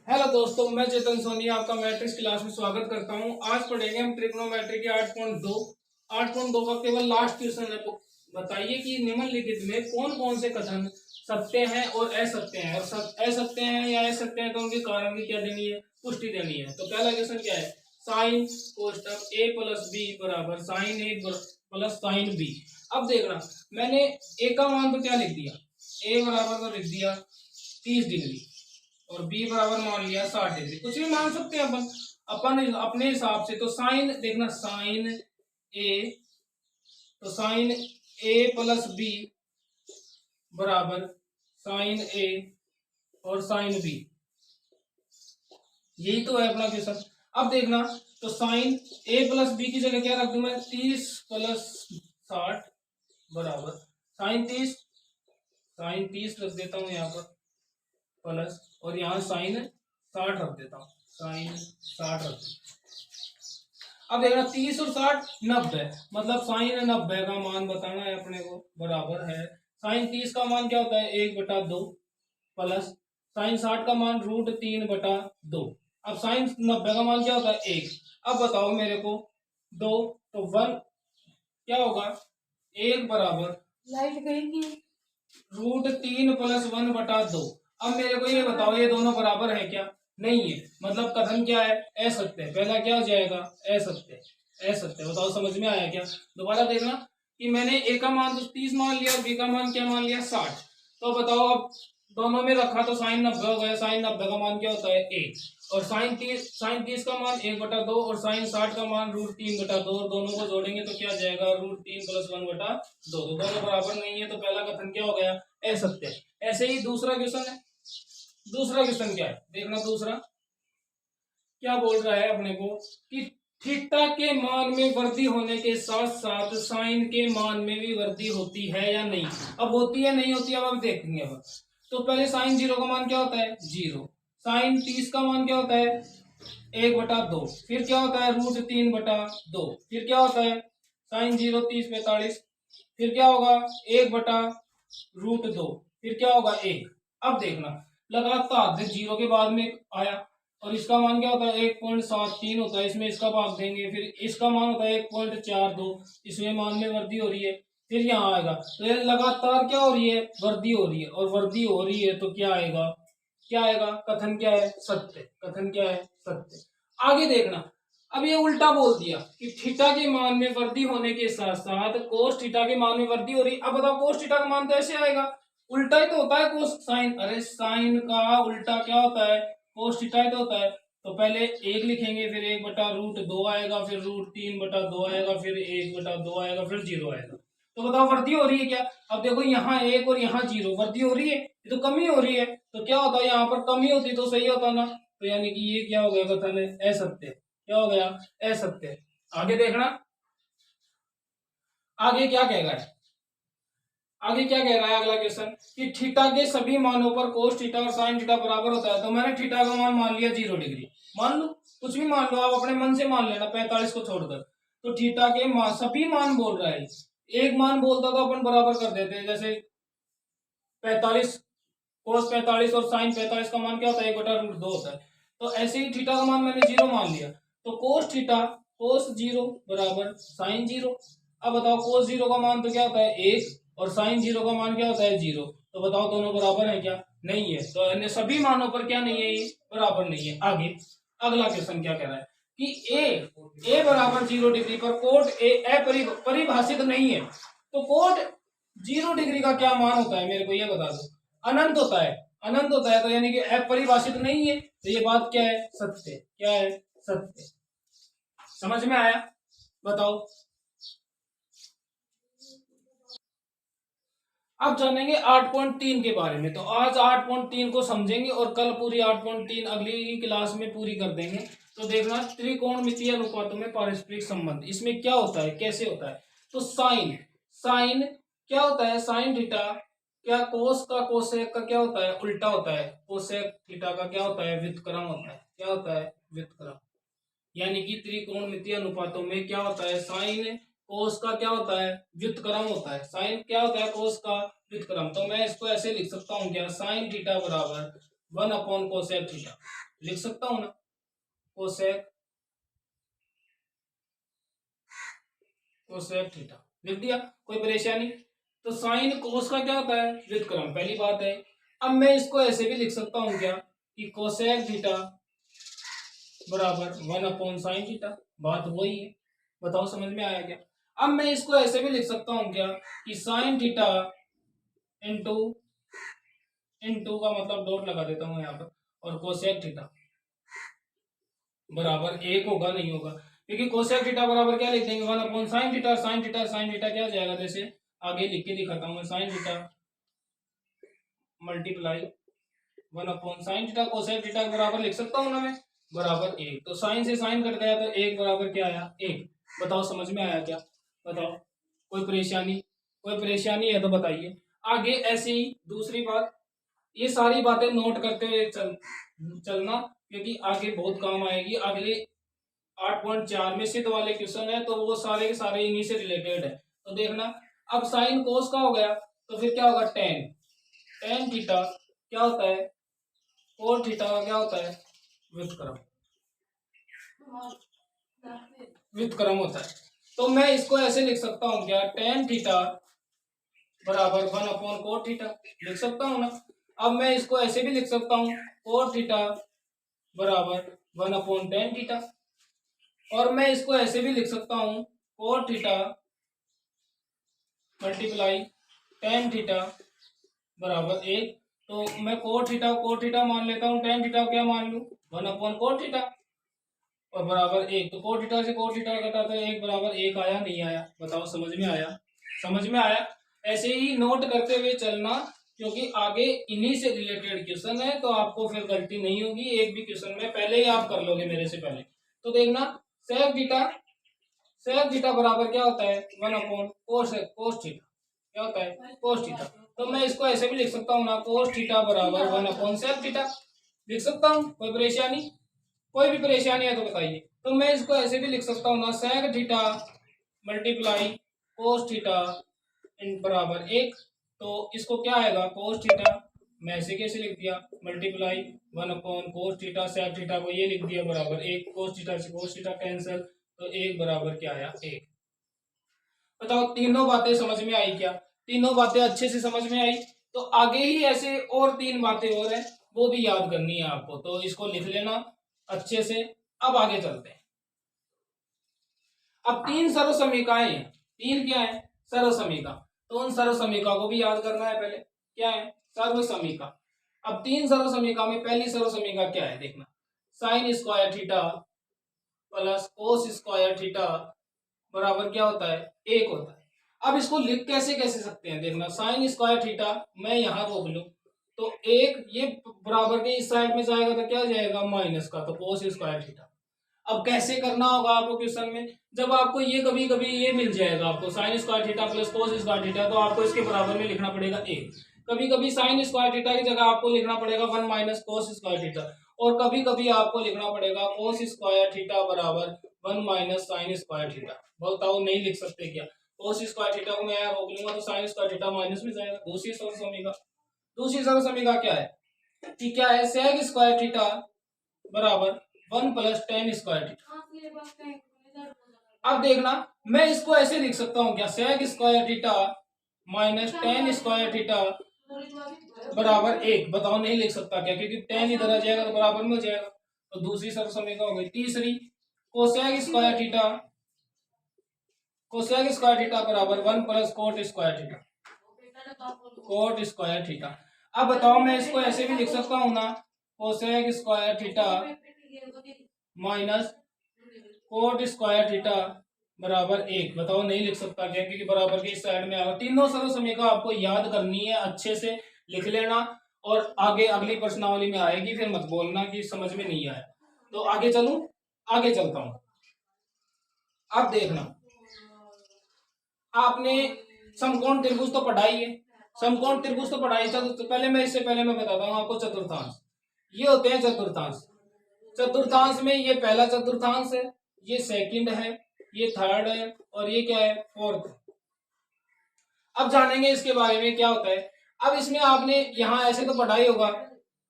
Hello दोस्तों, मैं चेतन सोनी आपका मैट्रिक्स क्लास में स्वागत करता हूं। आज पढ़ेंगे हम ट्रिग्नोमेट्री के 8.2 का केवल लास्ट क्वेश्चन है। तो बताइए कि निम्नलिखित में कौन कौन से कथन सत्य हैं और असत्य हैं, और असत्य हैं या असत्य हैं तो उनके कारण की क्या देनी है, पुष्टि देनी है। तो पहला क्वेश्चन क्या है, साइन कोष्टक a प्लस बी बराबर साइन ए प्लस साइन बी। अब देखना, मैंने a का मान तो क्या लिख दिया, a बराबर तो लिख दिया 30 डिग्री और बी बराबर मान लिया 60 डिग्री। कुछ भी मान सकते हैं अपन अपन अपने हिसाब से। तो साइन देखना, ए साइन ए प्लस बी बराबर साइन ए और साइन बी, यही तो है अपना क्वेश्चन। अब देखना, तो साइन ए प्लस बी की जगह क्या रख दूं मैं, 30 प्लस 60 बराबर साइन 30 रख देता हूं यहाँ पर, प्लस और यहाँ साइन 60 रख देता हूँ, साइन 60 रख देता हूँ। अब देखना 30 और 60 90, मतलब साइन 90 का मान बताना है अपने को, बराबर है साइन 30 का मान क्या होता है 1/2 प्लस साइन 60 का मान √3/2। अब साइन 90 का मान क्या होता है 1। अब बताओ मेरे को 2, तो 1 क्या होगा, 1 बराबर लाइट गई √3 प्लस 1/2। अब मेरे को ये बताओ, ये दोनों बराबर है क्या, नहीं है, मतलब कथन क्या है, असत्य। पहला क्या हो जाएगा, असत्य। असत्य बताओ, समझ में आया क्या। दोबारा देखना कि मैंने ए का मान तो 30 मान लिया और बी का मान क्या मान लिया 60। तो बताओ, अब दोनों में रखा तो साइन 90 हो गया, साइन 90 का मान क्या होता है 1, और साइन 30 का मान 1/2 और साइन 60 का मान √3/2, और दोनों को जोड़ेंगे तो क्या जाएगा √3 प्लस 1/2। तो दोनों बराबर नहीं है, तो पहला कथन क्या हो गया, असत्य। ऐसे ही दूसरा क्वेश्चन है। दूसरा क्वेश्चन क्या है, देखना दूसरा क्या बोल रहा है अपने को कि थीटा के मान में वृद्धि होने के साथ साथ साइन के मान में भी वृद्धि होती है या नहीं। अब होती है नहीं होती, अब देखेंगे। अब तो पहले साइन 0 का मान क्या होता है 0, साइन 30 का मान क्या होता है 1/2, फिर क्या होता है √3/2, फिर क्या होता है साइन 0 30 45, फिर क्या होगा 1/√2, फिर क्या होगा 1। अब देखना लगातार 0 के बाद में आया, और इसका मान क्या होता है 1.73 होता है, इसमें इसका भाग देंगे, फिर इसका मान होता है 1.42, इसमें मान में वृद्धि हो रही है, फिर यहाँ आएगा। तो ये लगातार क्या हो रही है, वृद्धि हो रही है, और वृद्धि हो रही है तो क्या आएगा, क्या आएगा, कथन क्या है सत्य। कथन क्या है सत्य। आगे देखना, अब ये उल्टा बोल दिया कि थीटा के मान में वृद्धि होने के साथ साथ कोस थीटा के मान में वृद्धि हो रही। अब बताओ कोस थीटा का मान तो ऐसे आएगा, उल्टा ही तो होता है कोस साइन, अरे साइन का उल्टा क्या होता है कोस थीटा ही तो होता है। तो पहले 1 लिखेंगे, फिर 1/√2 आएगा, फिर √3/2 आएगा, फिर 1/2 आएगा, फिर 0 आएगा। तो बताओ वृद्धि हो रही है क्या। अब देखो यहाँ 1 और यहाँ 0, वृद्धि हो रही है, ये तो कमी हो रही है। तो क्या होता है, यहाँ पर कमी होती तो सही होता ना। तो यानी कि ये क्या हो गया, कथन है असत्य। क्या हो गया, असत्य। आगे देखना, आगे क्या कह रहा है, आगे क्या कह रहा है अगला क्वेश्चन कि थीटा के सभी मानों पर कोस थीटा और साइन थीटा बराबर होता है। तो मैंने थीटा का मान लिया 0 डिग्री, मान लो कुछ भी मान लो, आप अपने मन से मान लेना 45 को छोड़कर। तो थीटा के सभी मान बोल रहा है, एक मान बोलता तो अपन बराबर कर देते हैं, जैसे 45 कोस 45 और साइन 45 का मान क्या होता है 1/√2 होता है। तो ऐसे ही थीटा का मान मैंने 0 मान लिया, तो कोस थीटा कोस 0 बराबर साइन 0। अब बताओ कोस 0 का मान तो क्या होता है 1, और साइन 0 का मान क्या होता है 0। तो बताओ दोनों बराबर है क्या, नहीं है। तो अन्य सभी मानों पर क्या नहीं है, ये बराबर नहीं है। आगे अगला क्वेश्चन क्या कह रहा है कि ए बराबर 0 डिग्री पर कोट ए परिभाषित नहीं है। तो कोट 0 डिग्री का क्या मान होता है, मेरे को ये बता दो। अनंत होता है, अनंत होता है, तो यानी कि अपरिभाषित नहीं है। तो ये बात क्या है, सत्य। क्या है, सत्य। समझ में आया, बताओ। अब जानेंगे 8.3 के बारे में। तो आज 8.3 को समझेंगे और कल पूरी 8.3 अगली क्लास में पूरी कर देंगे। तो देखना, त्रिकोणमितीय अनुपातों में पारस्परिक संबंध, इसमें क्या होता है, कैसे होता है। तो साइन साइन क्या होता है, साइन थीटा क्या कोस का कोसेक का क्या होता है, उल्टा होता है। कोसेक थीटा का क्या होता है, व्युत्क्रम होता है। क्या होता है, व्युत्क्रम। यानी कि त्रिकोणमितीय अनुपातों में क्या होता है, साइन कोस का क्या होता है, व्युत्क्रम होता है। साइन क्या होता है, कोस का व्युत्क्रम। तो मैं इसको ऐसे लिख सकता हूं क्या, साइन थीटा बराबर 1/कोसेक थीटा। लिख सकता हूं ना, कोसेक थीटा लिख दिया, कोई परेशानी। तो साइन कोस का क्या होता है, व्युत्क्रम, पहली बात है। अब मैं इसको ऐसे भी लिख सकता हूं क्या, कि कोसेक थीटा बराबर 1/sin थीटा, बात वही है, बताओ समझ में आया क्या। अब मैं इसको ऐसे भी लिख सकता हूं क्या, कि साइन थीटा इंटू इंटू का मतलब डॉट लगा देता हूं यहाँ पर, और कोसेक थीटा बराबर 1 होगा, नहीं होगा, क्योंकि कोसेक थीटा बराबर क्या लिख देंगे, 1/sin थीटा, साइन थीटा क्या हो जाएगा, जैसे आगे लिख के दिखाता हूं मैं, sine theta multiply 1/sin theta cosec theta बराबर लिख सकता हूं ना मैं, बराबर 1। तो साइन से साइन कट गया तो 1 बराबर क्या आया, 1। बताओ समझ में आया क्या, बताओ, कोई परेशानी, कोई परेशानी है तो बताइए। आगे ऐसे ही दूसरी बात, ये सारी बातें नोट करते हुए चलना, क्योंकि आगे बहुत काम आएगी। अगले 8.4 में सिद्ध वाले क्वेश्चन है, तो वो सारे के सारे इन्हीं से रिलेटेड है, तो देखना। अब साइन कोस का हो गया, तो फिर क्या होगा, टेन टेन थीटा क्या होता है, कोस थीटा का क्या होता है, व्युत्क्रम, व्युत्क्रम होता है। तो मैं इसको ऐसे लिख सकता हूं क्या, टेन थीटा बराबर 1/cos थीटा, लिख सकता हूं ना। अब मैं इसको ऐसे भी लिख सकता हूं, cos थीटा बराबर 1/tan थीटा, और मैं इसको ऐसे भी लिख सकता हूं, cos theta multiply tan theta बराबर 1। तो मैं cos थीटा मान लेता हूं, tan थीटा क्या मान लूं, 1/cos थीटा, और बराबर 1। तो cos थीटा से cos थीटा कटा तो 1 बराबर 1 आया, नहीं आया, बताओ समझ में आया, समझ में आया। ऐसे ही नोट करते हुए चलना, क्योंकि आगे इन्हीं से रिलेटेड क्वेश्चन है, तो आपको फिर गलती नहीं होगी, एक भी क्वेश्चन में पहले ही आप कर लोगे मेरे से पहले। तो देखना, सेक थीटा बराबर क्या होता है, 1/cos थीटा, क्या होता है, cos थीटा। तो मैं इसको ऐसे भी लिख सकता हूँ ना, cos थीटा बराबर 1/sec थीटा, लिख सकता हूँ, कोई परेशानी, कोई भी परेशानी है तो बताइए। तो मैं इसको ऐसे भी लिख सकता हूँ ना, sec theta multiply cos theta बराबर 1। तो इसको क्या आएगा, कोस थीटा, मैं ऐसे कैसे लिख दिया, multiply 1/cos theta, sec theta को ये लिख दिया बराबर 1, कोस थीटा से कोस थीटा कैंसिल, तो 1 बराबर क्या आया, 1। बताओ तीनों बातें समझ में आई क्या, तीनों बातें अच्छे से समझ में आई। तो आगे ही ऐसे और 3 बातें और है, वो भी याद करनी है आपको, तो इसको लिख लेना अच्छे से। अब आगे चलते हैं। अब 3 सर्व समीकाएं हैं, 3 क्या है, सर्व समीका, तो उन सर्व समीका को भी याद करना है पहले, क्या है, सर्व समीका। अब 3 सर्व समीका में पहली सर्व समीका क्या है, देखना, sine square theta plus cos square theta बराबर क्या होता है, 1 होता है। अब इसको लिख कैसे कैसे सकते हैं, देखना, साइन स्क्वायर थीटा मैं यहाँ रोक लूं, तो 1 ये बराबर के इस साइड में जाएगा तो क्या हो जाएगा, माइनस का, तो कोस स्क्वायर थीटा। अब कैसे करना होगा आपको क्वेश्चन में, जब आपको ये कभी कभी ये मिल जाएगा, आपको sine square theta plus cos square theta, तो आपको इसके बराबर में लिखना पड़ेगा 1। कभी कभी साइन स्क्वायर थीटा की जगह आपको लिखना पड़ेगा 1 माइनस कोस स्क्वायर थीटा, और कभी कभी आपको लिखना पड़ेगा कोस स्क्वायर थीटा बराबर 1 माइनस साइन स्क्वायर थीटा। बताओ नहीं लिख सकते क्या, कोस स्क्वायर थीटा को मैं यहाँ रोक लूंगा तो साइन स्क्वायर थीटा माइनस में जाएगा। दूसरी सर्व समीका क्या है, कि क्या है, सेक स्क्वायर थीटा बराबर 1 प्लस टेन स्क्वायर थीटा। अब देखना, मैं इसको ऐसे लिख सकता हूँ क्या, sec square theta minus tan square theta बराबर 1। बताओ नहीं लिख सकता क्या, क्योंकि टेन इधर आ जाएगा तो बराबर में हो जाएगा। तो दूसरी सर्व समीका हो गई। तीसरी, कोसेक स्क्वायर थीटा बराबर 1 प्लस कोट स्क्वायर थीटा। अब बताओ मैं इसको ऐसे भी लिख सकता हूँ ना, cosec square theta minus cot square theta बराबर 1। बताओ नहीं लिख सकता क्या, क्योंकि बराबर के इस साइड में आएगा। तीनों सर्व समीका आपको याद करनी है, अच्छे से लिख लेना, और आगे अगली प्रश्नावली में आएगी, फिर मत बोलना कि समझ में नहीं आया। तो आगे चलूं, आगे चलता हूं। अब देखना, आपने समकोण त्रिभुज तो पढ़ाई है, समकोण त्रिभुज तो पढ़ाई, तो पहले मैं इससे पहले मैं बताता हूँ आपको चतुर्थांश। ये होते हैं चतुर्थांश। चतुर्थांश में ये पहला चतुर्थांश है, ये सेकंड है, ये थर्ड है, और ये क्या है, फोर्थ। अब जानेंगे इसके बारे में क्या होता है। अब इसमें आपने यहाँ ऐसे तो पढ़ा ही होगा,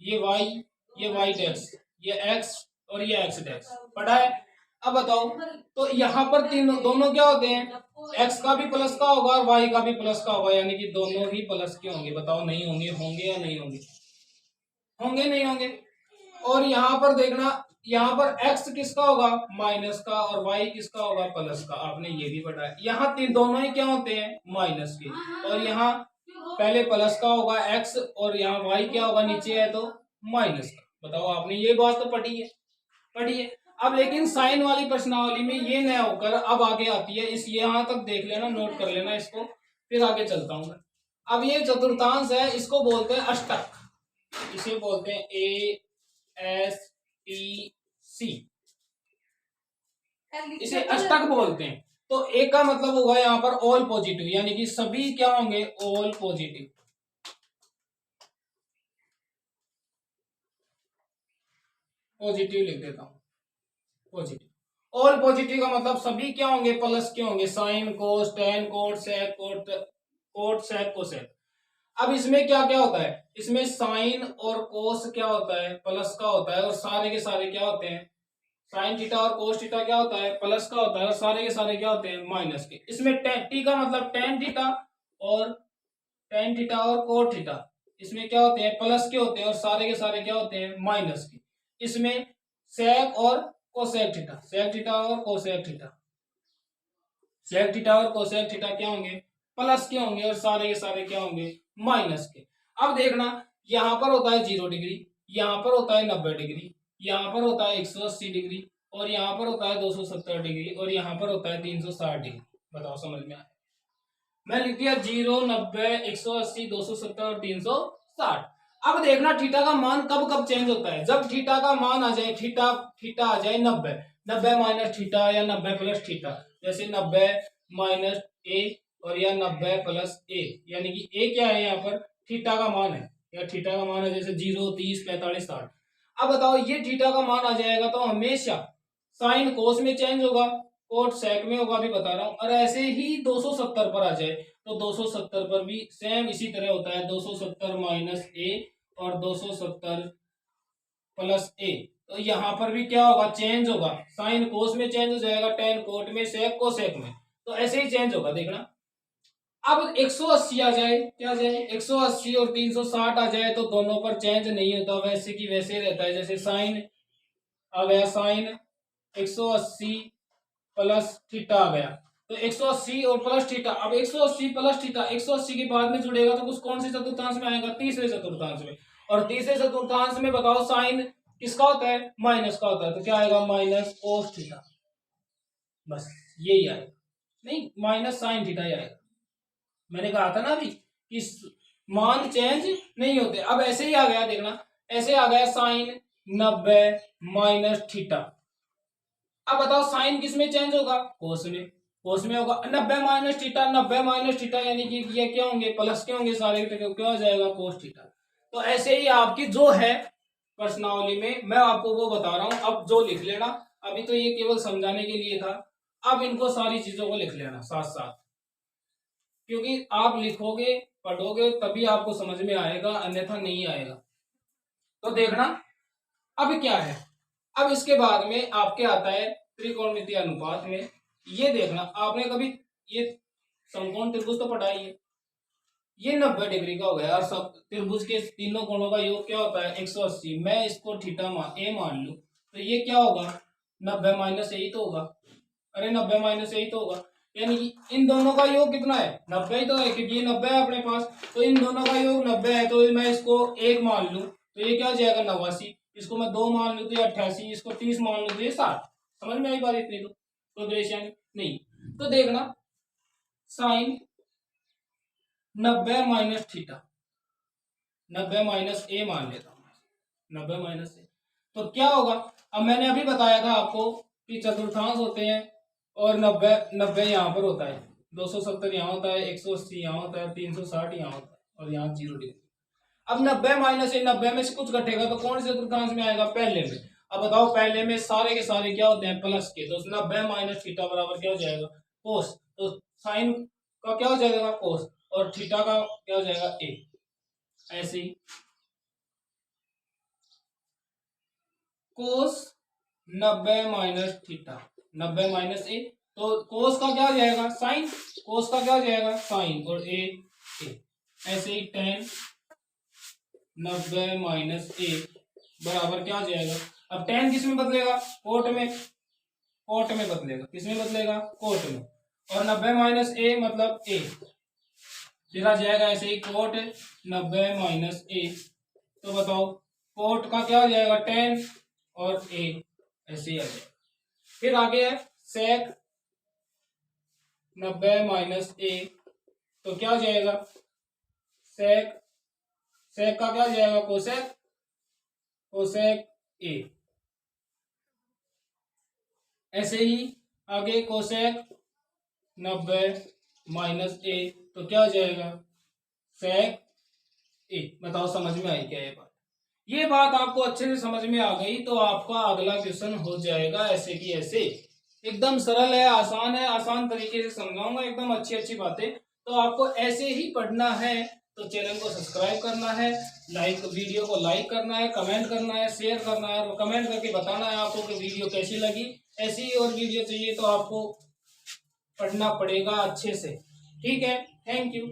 ये y, ये y डैश, ये एक्स और ये एक्स डैश पढ़ा है। अब बताओ, तो यहाँ पर तीन दोनों क्या होते हैं, एक्स का भी प्लस का होगा और वाई का भी प्लस का होगा, यानी कि दोनों ही प्लस के होंगे। बताओ नहीं होंगे, होंगे या नहीं होंगे, होंगे नहीं होंगे। और यहाँ पर देखना, यहाँ पर x किसका होगा, माइनस का, और y किसका होगा, प्लस का। आपने ये भी पढ़ा है। यहाँ तीन दोनों ही क्या होते हैं, माइनस के। और यहाँ पहले प्लस का होगा x और यहाँ y क्या होगा, नीचे है तो माइनस का। बताओ, आपने ये बात तो पढ़ी है, पढ़ी है। अब लेकिन साइन वाली प्रश्नावली में ये नया होकर अब आगे आती है। इस यहाँ तक देख लेना, नोट कर लेना इसको, फिर आगे चलता हूं मैं। अब ये चतुर्थांश है, इसको बोलते हैं अष्टक। इसे बोलते हैं ए एस टी सी, इसे अष्टक बोलते हैं। तो ए का मतलब होगा यहाँ पर ऑल पॉजिटिव, यानी कि सभी क्या होंगे, ऑल पॉजिटिव। पॉजिटिव लिख देता हूं, पॉजिटिव। ऑल पॉजिटिव का मतलब सभी क्या होंगे, प्लस के होंगे। Sin cos tan cot sec cot sec cosec. अब इसमें क्या क्या होता है, इसमें साइन और कोस क्या होता है, प्लस का होता है, और सारे के सारे क्या होते हैं, साइन थीटा और कोस थीटा क्या होता है, प्लस का होता है, और सारे के सारे क्या होते हैं, माइनस के। इसमें टी का मतलब टेन थीटा और कोट थीटा, इसमें क्या होते हैं, प्लस के होते हैं, और सारे के सारे क्या होते हैं, माइनस के। इसमें सेक और कोसेक थीटा, सेक थीटा और कोसेक थीटा, सेक थीटा और कोसेक थीटा क्या होंगे, प्लस के होंगे, और सारे के सारे क्या होंगे, माइनस के। अब देखना, यहां पर होता है 0 डिग्री, यहां पर होता है 90 डिग्री, यहाँ पर होता है 180 डिग्री, और यहाँ पर होता है 270 डिग्री, और यहाँ पर होता है 360 डिग्री। बताओ समझ में आया, मैं लिख दिया 0 90 180 270 और 360। अब देखना थीटा का मान कब कब चेंज होता है, जब थीटा का मान आ जाए, थीटा थीटा आ जाए 90, 90 माइनस थीटा या 90 प्लस थीटा, जैसे 90 माइनस ए और या 90 प्लस ए, यानी कि ए क्या है, यहाँ पर थीटा का मान है, या थीटा का मान है, जैसे 0 30 45 60। अब बताओ, ये थीटा का मान आ जाएगा तो हमेशा साइन कोस में चेंज होगा, कोट सेक में होगा, भी बता रहा हूं। और ऐसे ही 270 पर आ जाए तो 270 पर भी सेम इसी तरह होता है, 270 माइनस ए और 270 प्लस ए। तो यहाँ पर भी क्या होगा, चेंज होगा, साइन कोस में चेंज हो जाएगा, टेन कोट में, सेक को सेक में, तो ऐसे ही चेंज होगा। देखना, अब 180 आ जाए, क्या आ जाए 180 और 360 आ जाए तो दोनों पर चेंज नहीं होता, वैसे की वैसे रहता है। जैसे साइन आ गया, साइन 180 प्लस थीटा आ गया, तो 180 और प्लस थीटा। अब 180 प्लस थीटा 180 के बाद में जुड़ेगा तो कुछ कौन से चतुर्थांश में आएगा, तीसरे चतुर्थांश में। और तीसरे चतुर्थांश में बताओ साइन किसका होता है, माइनस का होता है, तो क्या आएगा, माइनस कोस थीटा। बस यही आएगा, नहीं माइनस साइन थीटा ही आएगा। मैंने कहा था ना अभी कि मान चेंज नहीं होते। अब ऐसे ही आ गया, देखना ऐसे आ गया, साइन 90 माइनस थीटा। अब बताओ साइन किस में चेंज होगा, कोस में, कोस में होगा। 90 माइनस थीटा, 90 माइनस थीटा यानी कि ये क्या होंगे, प्लस के होंगे सारे, क्या हो जाएगा, कोस थीटा। तो ऐसे ही आपकी जो है प्रश्नावली में, मैं आपको वो बता रहा हूं, अब जो लिख लेना। अभी तो ये केवल समझाने के लिए था, अब इनको सारी चीजों को लिख लेना साथ साथ, क्योंकि आप लिखोगे पढ़ोगे तभी आपको समझ में आएगा, अन्यथा नहीं आएगा। तो देखना अब क्या है, अब इसके बाद में आपके आता है त्रिकोणमितीय अनुपात में। ये देखना, आपने कभी ये समकोण त्रिभुज तो पढ़ा ही है, ये 90 डिग्री का हो गया, और सब त्रिभुज के तीनों कोणों का योग क्या होता है, 180। मैं इसको थीटा ए मान लू, तो ये क्या होगा, 90 माइनस यही तो होगा, अरे 90 माइनस यही तो होगा, यानी कि इन दोनों का योग कितना है, 90 ही तो है, क्योंकि ये 90 है अपने पास, तो इन दोनों का योग 90 है। तो मैं इसको 1 मान लू तो ये क्या हो जाएगा, 89। इसको मैं 2 मान लू तो ये 88, इसको 30 मान लू तो ये 60। समझ में आई बात इतनी, तो ग्रेशियन नहीं। तो देखना, साइन 90 माइनस थीटा, 90 माइनस ए मान लेता हूं, 90 माइनस ए, तो क्या होगा। अब मैंने अभी बताया था आपको कि चतुर्थांश होते हैं, और 90 90 यहाँ पर होता है, 270 यहाँ होता है, 180 यहाँ होता है, 360 यहाँ होता है, और यहाँ 0 डिग्री। अब 90 माइनस ए, 90 में से कुछ घटेगा तो कौन से चतुर्थांश में आएगा, पहले में। अब बताओ, पहले में सारे के सारे क्या होते हैं, प्लस के, तो 90 माइनस थीटा बराबर क्या हो जाएगा, कोस। तो साइन का क्या हो जाएगा, कोस, और थीटा का क्या हो जाएगा, ए। ऐसे ही कोस 90 माइनस थीटा, 90 माइनस ए, तो कोस का क्या हो जाएगा साइन, कोस का क्या हो जाएगा साइन, और ए ऐसे ही टेन 90 माइनस ए बराबर क्या हो जाएगा। अब टेन किस में बदलेगा, कोट में, कोट में बदलेगा, किस में बदलेगा कोट में, और 90 माइनस ए मतलब ए, फिर आ जाएगा ऐसे ही कोट 90 माइनस ए, तो बताओ कोट का क्या हो जाएगा टेन और ए ऐसे ही आ जाएगा। फिर आगे है सेक 90 माइनस ए, तो क्या हो जाएगा सेक, सेक का क्या हो जाएगा कोसेक, कोसेक ए, ऐसे ही आगे कोसेक 90 माइनस ए, तो क्या हो जाएगा सेक ए। बताओ समझ में आई क्या ये बात, ये बात आपको अच्छे से समझ में आ गई तो आपका अगला क्वेश्चन हो जाएगा ऐसे की ऐसे, एकदम सरल है, आसान है, आसान तरीके से समझाऊंगा, एकदम अच्छी अच्छी बातें, तो आपको ऐसे ही पढ़ना है। तो चैनल को सब्सक्राइब करना है, लाइक, वीडियो को लाइक करना है, कमेंट करना है, शेयर करना है, और कमेंट करके बताना है आपको कि वीडियो कैसी लगी। ऐसी ही और वीडियो चाहिए तो आपको पढ़ना पड़ेगा अच्छे से, ठीक है। Thank you.